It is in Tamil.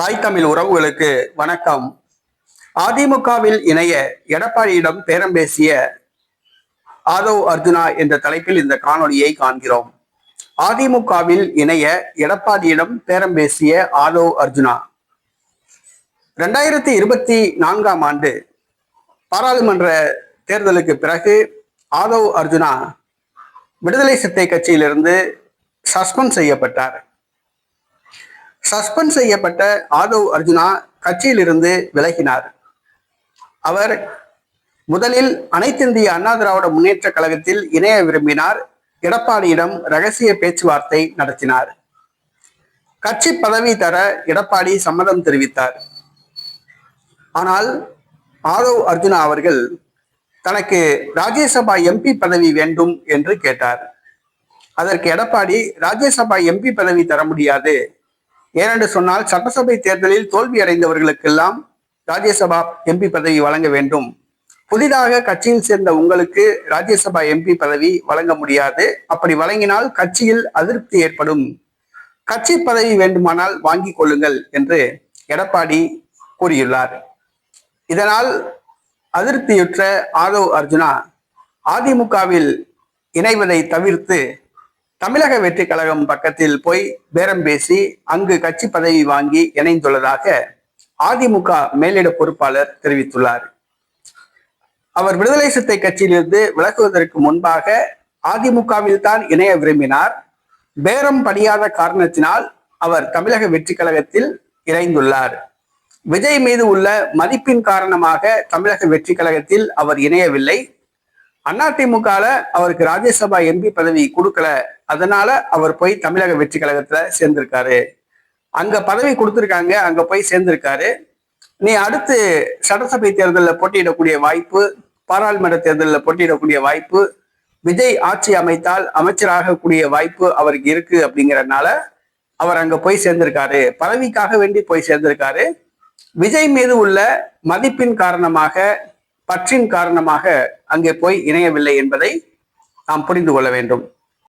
தாய் தமிழ் உறவுகளுக்கு வணக்கம். அதிமுகவில் இணைய எடப்பாடியிடம் பேரம் பேசிய ஆதவ் அர்ஜுனா என்ற தலைப்பில் இந்த காணொலியை காண்கிறோம். அதிமுகவில் இணைய எடப்பாடியிடம் பேரம் பேசிய ஆதவ் அர்ஜுனா 2024 ஆண்டு பாராளுமன்ற தேர்தலுக்கு பிறகு ஆதவ் அர்ஜுனா விடுதலை சிறுத்தை கட்சியிலிருந்து சஸ்பெண்ட் செய்யப்பட்டார். சஸ்பெண்ட் செய்யப்பட்ட ஆதவ் அர்ஜுனா கட்சியிலிருந்து விலகினார். அவர் முதலில் அனைத்திந்திய அண்ணா திராவிட முன்னேற்ற கழகத்தில் இணைய விரும்பினார். எடப்பாடியிடம் ரகசிய பேச்சுவார்த்தை நடத்தினார். கட்சி பதவி தர எடப்பாடி சம்மதம் தெரிவித்தார். ஆனால் ஆதவ் அர்ஜுனா அவர்கள் தனக்கு ராஜ்யசபா எம்பி பதவி வேண்டும் என்று கேட்டார். அதற்கு எடப்பாடி ராஜ்யசபா எம்பி பதவி தர முடியாது, ஏனென்று சொன்னால் சட்டசபை தேர்தலில் தோல்வி அடைந்தவர்களுக்கெல்லாம் ராஜ்யசபா எம்பி பதவி வழங்க வேண்டும். புதிதாக கட்சியில் சேர்ந்த உங்களுக்கு ராஜ்யசபா எம்பி பதவி வழங்க முடியாது. அப்படி வழங்கினால் கட்சியில் அதிருப்தி ஏற்படும். கட்சி பதவி வேண்டுமானால் வாங்கிக் கொள்ளுங்கள் என்று எடப்பாடி கூறியுள்ளார். இதனால் அதிருப்தியுற்ற ஆதவ் அர்ஜுனா அதிமுகவில் இணைவதை தவிர்த்து தமிழக வெற்றி கழகம் பக்கத்தில் போய் பேரம் பேசி அங்கு கட்சி பதவி வாங்கி இணைந்துள்ளதாக அதிமுக மேலிட பொறுப்பாளர் தெரிவித்துள்ளார். அவர் விடுதலை சிறுத்தை கட்சியிலிருந்து விலகுவதற்கு முன்பாக அதிமுகவில் தான் இணைய விரும்பினார். பேரம் படியாத காரணத்தினால் அவர் தமிழக வெற்றி கழகத்தில் இணைந்துள்ளார். விஜய் மீது உள்ள மதிப்பின் காரணமாக தமிழக வெற்றி கழகத்தில் அவர் இணையவில்லை. அதிமுகல அவருக்கு ராஜ்யசபா எம்பி பதவி கொடுக்கல, அதனால அவர் போய் தமிழக வெற்றி கழகத்துல சேர்ந்திருக்காரு. அங்க பதவி கொடுத்துருக்காங்க, அங்க போய் சேர்ந்திருக்காரு. நீ அடுத்து சட்டசபை தேர்தலில் போட்டியிடக்கூடிய வாய்ப்பு, பாராளுமன்ற தேர்தலில் போட்டியிடக்கூடிய வாய்ப்பு, விஜய் ஆட்சி அமைத்தால் அமைச்சராக கூடிய வாய்ப்பு அவருக்கு இருக்கு. அப்படிங்கிறதுனால அவர் அங்க போய் சேர்ந்திருக்காரு. பதவிக்காக வேண்டி போய் சேர்ந்திருக்காரு. விஜய் மீது உள்ள மதிப்பின் காரணமாக, பற்றின் காரணமாக அங்கே போய் இணையவில்லை என்பதை நாம் புரிந்து கொள்ள வேண்டும்.